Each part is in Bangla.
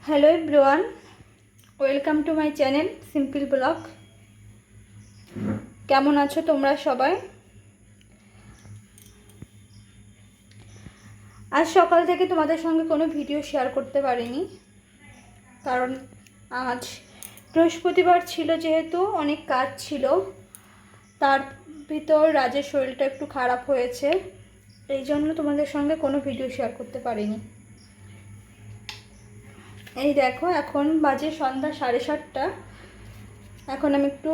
Hello everyone, welcome to my channel simple blog. কেমন আছো তোমরা সবাই? আজ সকাল থেকে তোমাদের সঙ্গে কোনো ভিডিও শেয়ার করতে পারিনি, কারণ আজ বৃহস্পতিবার ছিল, যেহেতু অনেক কাজ ছিল। তার ভিতর রাজের শরীরটা একটু খারাপ হয়েছে, এই জন্য তোমাদের সঙ্গে কোনো ভিডিও শেয়ার করতে পারিনি। এই দেখো, এখন বাজে সন্ধ্যা 7:30। এখন আমি একটু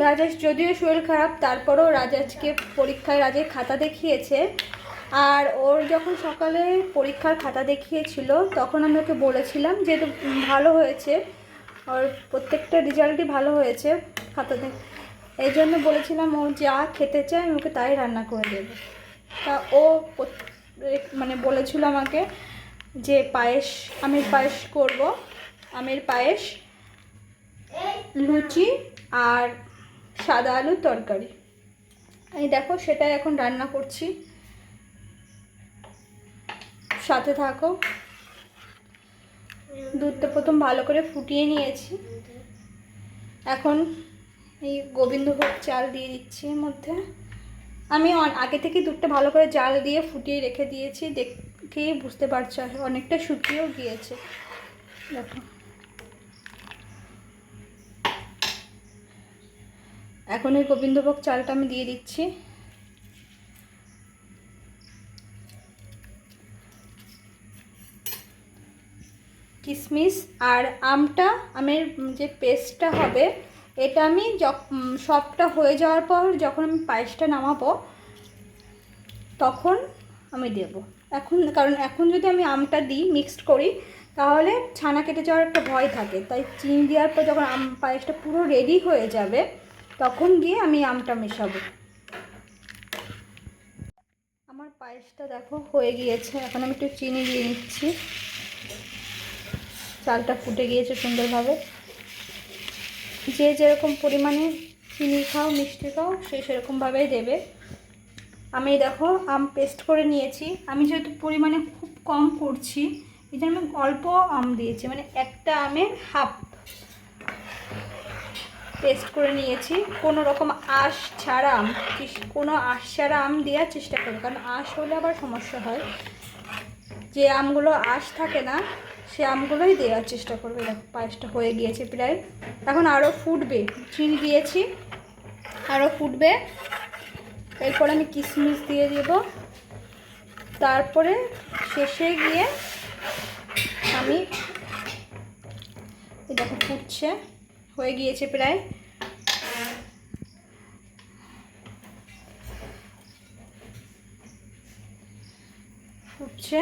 রাজেশ, যদিও শরীর খারাপ, তারপরেও রাজকে পরীক্ষায় রাজের খাতা দেখিয়েছে। আর ওর যখন সকালে পরীক্ষার খাতা দেখিয়েছিল, তখন আমি ওকে বলেছিলাম যে ভালো হয়েছে, ওর প্রত্যেকটা রেজাল্টই ভালো হয়েছে খাতাতে। এই জন্য বলেছিলাম ও যা খেতে চায় আমি ওকে তাই রান্না করে দেবো। তা ও বলেছিল আমাকে যে আমের পায়েস করব, আমের পায়েস, লুচি আর সাদা আলুর তরকারি। এই দেখো, সেটাই এখন রান্না করছি, সাথে থাকো। দুধটা প্রথম ভালো করে ফুটিয়ে নিয়েছি, এখন এই গোবিন্দভোগ চাল দিয়ে দিচ্ছি এর মধ্যে। আমি আগে থেকে দুধটা ভালো করে জাল দিয়ে ফুটিয়ে রেখে দিয়েছি, দেখেই বুঝতে পারছো অনেকটা শুকিয়েও গিয়েছে। দেখো, এখন এই গোবিন্দভোগ চালটা আমি দিয়ে দিচ্ছি। কিশমিশ আর আমের যে পেস্টটা হবে, এটা আমি সবটা হয়ে যাওয়ার পর যখন আমি পায়েসটা নামাবো তখন আমি দেব। কারণ এখন যদি আমি আমটা দিই, মিক্সড করি, তাহলে ছানা কেটে যাওয়ার একটা ভয় থাকে। তাই চিনি দেওয়ার পর যখন পায়েসটা পুরো রেডি হয়ে যাবে, তখন গিয়ে আমি আমটা মেশাবো। আমার পায়েসটা দেখো হয়ে গিয়েছে, এখন আমি একটু চিনি দিয়ে নিচ্ছি। চালটা ফুটে গিয়েছে সুন্দরভাবে। যে যেরকম পরিমাণে চিনি খাও, মিষ্টি খাও, সেরকমভাবেই দেবে। আমি দেখো আম পেস্ট করে নিয়েছি। আমি যেহেতু পরিমাণে খুব কম করছি, এই জন্য আমি অল্প আম দিয়েছি, মানে একটা আমের হাফ পেস্ট করে নিয়েছি। কোনো রকম আঁশ ছাড়া আম দেওয়ার চেষ্টা করবে, কারণ আঁশ হলে আবার সমস্যা হয়। যে আমগুলো আঁশ থাকে না, সে আমগুলোই দেওয়ার চেষ্টা করবে। দেখো, পায়েসটা হয়ে গিয়েছে প্রায়, এখন আরও ফুটবে। চিনি দিয়েছি, আরও ফুটবে। এরপর আমি কিশমিশ দিয়ে দেব, তারপরে শেষে গিয়ে আমি দেখো ফুটছে, হয়ে গিয়েছে প্রায়। ফুটছে,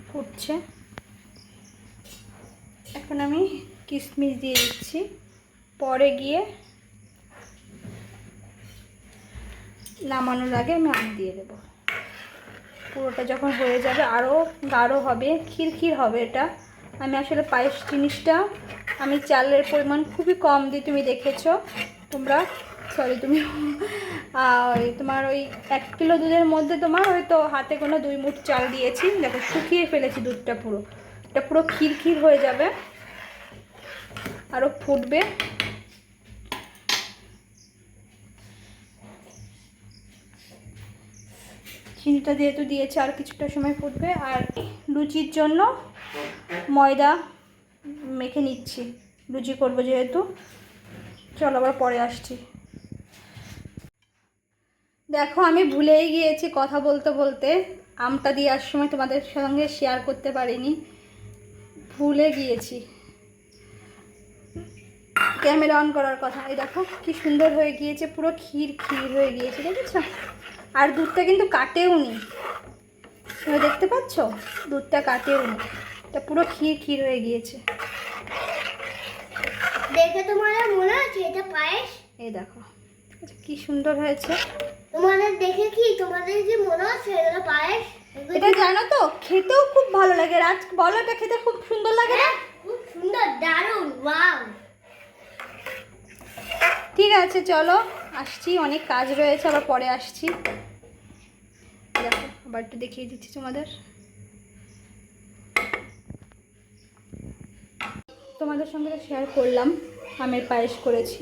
ফুটছে। এখন আমি কিশমিশ দিয়ে দিচ্ছি, পরে গিয়ে নামানোর আগে আমি আম দিয়ে দেবো। পুরোটা যখন হয়ে যাবে আরও গাঢ় হবে, ক্ষীর হবে এটা। আমি আসলে পায়েস জিনিসটা আমি চালের পরিমাণ খুবই কম দিই, তুমি দেখেছো। তোমার ওই 1 কিলো দুধের মধ্যে তোমার হয়তো হাতে কোনো 2 মুঠ চাল দিয়েছি। দেখো, শুকিয়ে ফেলেছি দুধটা, এটা পুরো ক্ষীর হয়ে যাবে, আরও ফুটবে। চিনিটা যেহেতু দিয়েছে, আর কিছুটা সময় ফুটবে। আর লুচির জন্য ময়দা মেখে নিচ্ছি, লুচি করবো যেহেতু। চলো আবার পরে আসছি। দেখো, আমি ভুলেই গিয়েছি কথা বলতে বলতে, আমটা দেওয়ার সময় তোমাদের সঙ্গে শেয়ার করতে পারিনি, ভুলে গিয়েছি ক্যামেরা অন করার কথা। এই দেখো কি সুন্দর হয়ে গিয়েছে, পুরো ক্ষীর হয়ে গিয়েছে, দেখেছো? আর দুধটা কিন্তু কাটেও নি, তুমি দেখতে পাচ্ছ? দুধটা কাটেও নি, এটা পুরো ক্ষীর হয়ে গিয়েছে। দেখে তোমার মনে হচ্ছে এটা পায়েস? এই দেখো কি সুন্দর হয়েছে। তোমাদের যে মনে হচ্ছে এটা পায়েস? এটা জানো তো, খেতেও খুব ভালো লাগে। রাজ, বলো, এটা খেতে খুব সুন্দর লাগে না? খুব সুন্দর, দারুণ, ওয়াও। ঠিক আছে, চলো। আসছি, অনেক কাজ রয়েছে, আবার পরে আসছি। দেখো আবার একটু দেখিয়ে দিচ্ছি তোমাদের। তোমাদের সঙ্গে শেয়ার করলাম আমের পায়েস করেছি।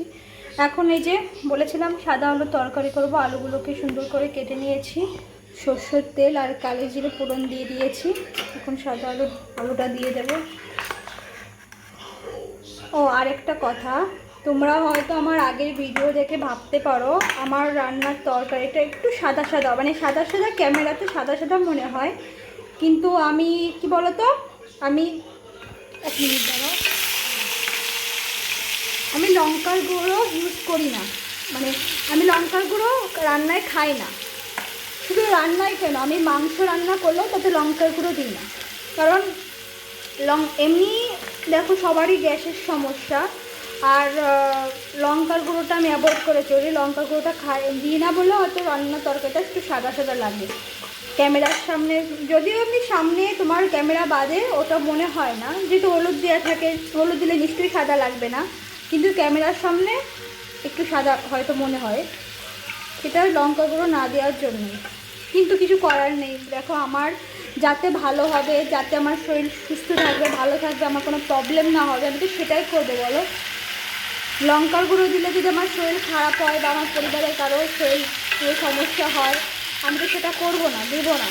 এখন এই যে বলেছিলাম সাদা আলুর তরকারি করব, আলুগুলোকে সুন্দর করে কেটে নিয়েছি, সরষের তেল আর কালো জিরে ফোড়ন দিয়ে দিয়েছি। এখন সাদা আলুটা দিয়ে দেব। ও আরেকটা কথা, তোমরা হয়তো আমার আগের ভিডিও দেখে ভাবতে পারো আমার রান্নার তরকারিটা একটু সাদা সাদা, মানে সাদা সাদা, ক্যামেরাতে সাদা সাদা মনে হয়, কিন্তু আমি কি বলতো, আমি এক মিনিট দাঁড়াও, আমি লঙ্কার গুঁড়ো ইউজ করি না, মানে আমি লঙ্কার গুঁড়ো রান্নায় খাই না। শুধু রান্নায় কেন, আমি মাংস রান্না করলেও তাতে লঙ্কার গুঁড়ো দিই না, কারণ এমনি দেখো সবারই গ্যাসের সমস্যা, আর লঙ্কার গুঁড়োটা আমি অ্যাভয়েড করে চলি। লঙ্কার গুঁড়োটা দিই না বলে হয়তো রান্নার তরকারিটা একটু সাদা সাদা লাগে ক্যামেরার সামনে। যদিও আপনি সামনে তোমার ক্যামেরা বাদে ওটা মনে হয় না, যেহেতু হলুদ দেওয়া থাকে, হলুদ দিলে নিশ্চয়ই সাদা লাগবে না, কিন্তু ক্যামেরার সামনে একটু সাদা হয়তো মনে হয়, সেটা লঙ্কা গুঁড়ো না দেওয়ার জন্যই। কিন্তু কিছু করার নেই, দেখো আমার যাতে ভালো হবে, যাতে আমার শরীর সুস্থ থাকবে, ভালো থাকবে, আমার কোনো প্রবলেম না হবে, আমি তো সেটাই করবো বলো। লঙ্কার গুঁড়ো দিলে যদি আমার শরীর খারাপ হয় বা আমার পরিবারের কারো শরীর সমস্যা হয়, আমি তো সেটা করবো না, দেবো না।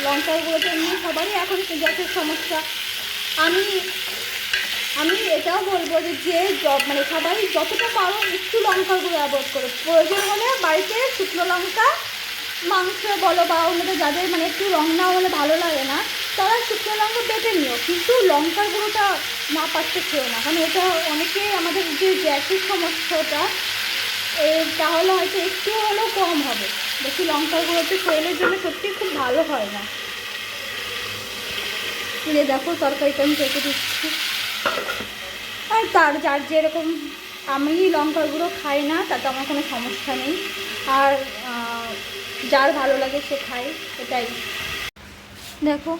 লঙ্কার গুঁড়ো তো এমনি সবারই এখন গ্যাসের সমস্যা। আমি আমি এটাও বলবো যে মানে সবাই যতটা পারো একটু লঙ্কার গুঁড়ো অ্যাভয়েড করো, প্রয়োজন হলে বাড়িতে শুকনো লঙ্কা, মাংস বলো বা অন্যদের যাদের মানে একটু রং না হলে ভালো লাগে না, তারা শুকনো লঙ্কা বেটে নিও, কিন্তু লঙ্কার গুঁড়োটা না পারতে খেও না, কারণ এটা অনেকে আমাদের যে গ্যাসের সমস্যাটা তাহলে হয়তো একটু হলেও কম হবে। বেশি লঙ্কার গুঁড়োতে শরীরের জন্য সত্যি খুব ভালো হয় না। যে দেখো তরকারিটা আমি কেটে দিচ্ছি, আর তার যার যেরকম, আমি লঙ্কার গুঁড়ো খাই না তাতে আমার কোনো সমস্যা নেই, আর যার ভালো লাগে সে খায়, এটাই। দেখো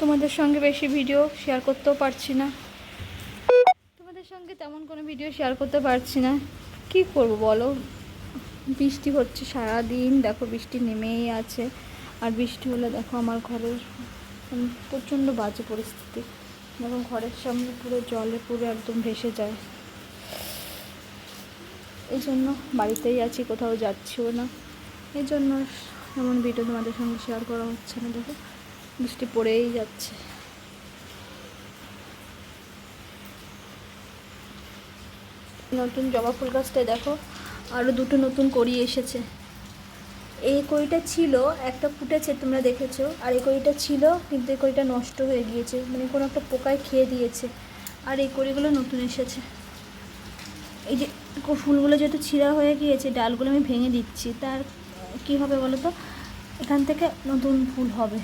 তোমাদের সঙ্গে বেশি ভিডিও শেয়ার করতেও পারছি না, তোমাদের সঙ্গে তেমন কোনো ভিডিও শেয়ার করতে পারছি না, কি করব বলো। বৃষ্টি হচ্ছে সারাদিন, দেখো বৃষ্টি নেমেই আছে, আর বৃষ্টি হলে দেখো আমার ঘরের প্রচণ্ড বাজে পরিস্থিতি, দেখো ঘরের সামনে পুরো জলে পুরো একদম ভেসে যায়। এই জন্য বাড়িতেই আছি, কোথাও যাচ্ছিও না, এই জন্য এমন ভিডিও তোমাদের সঙ্গে শেয়ার করা হচ্ছে না। দেখো বৃষ্টি পড়েই যাচ্ছে। নতুন জবা ফুল গাছটায় দেখো আরও দুটো নতুন কড়ি এসেছে। এই কড়িটা ছিল, একটা ফুটেছে তোমরা দেখেছো, আর এই কড়িটা ছিল কিন্তু এই কড়িটা নষ্ট হয়ে গিয়েছে, মানে কোনো একটা পোকায় খেয়ে দিয়েছে, আর এই কড়িগুলো নতুন এসেছে। এই যে ফুলগুলো যেহেতু ছিঁড়া হয়ে গিয়েছে, ডালগুলো আমি ভেঙে দিচ্ছি, তার কি হবে বলো তো, এখান থেকে নতুন ফুল হবে।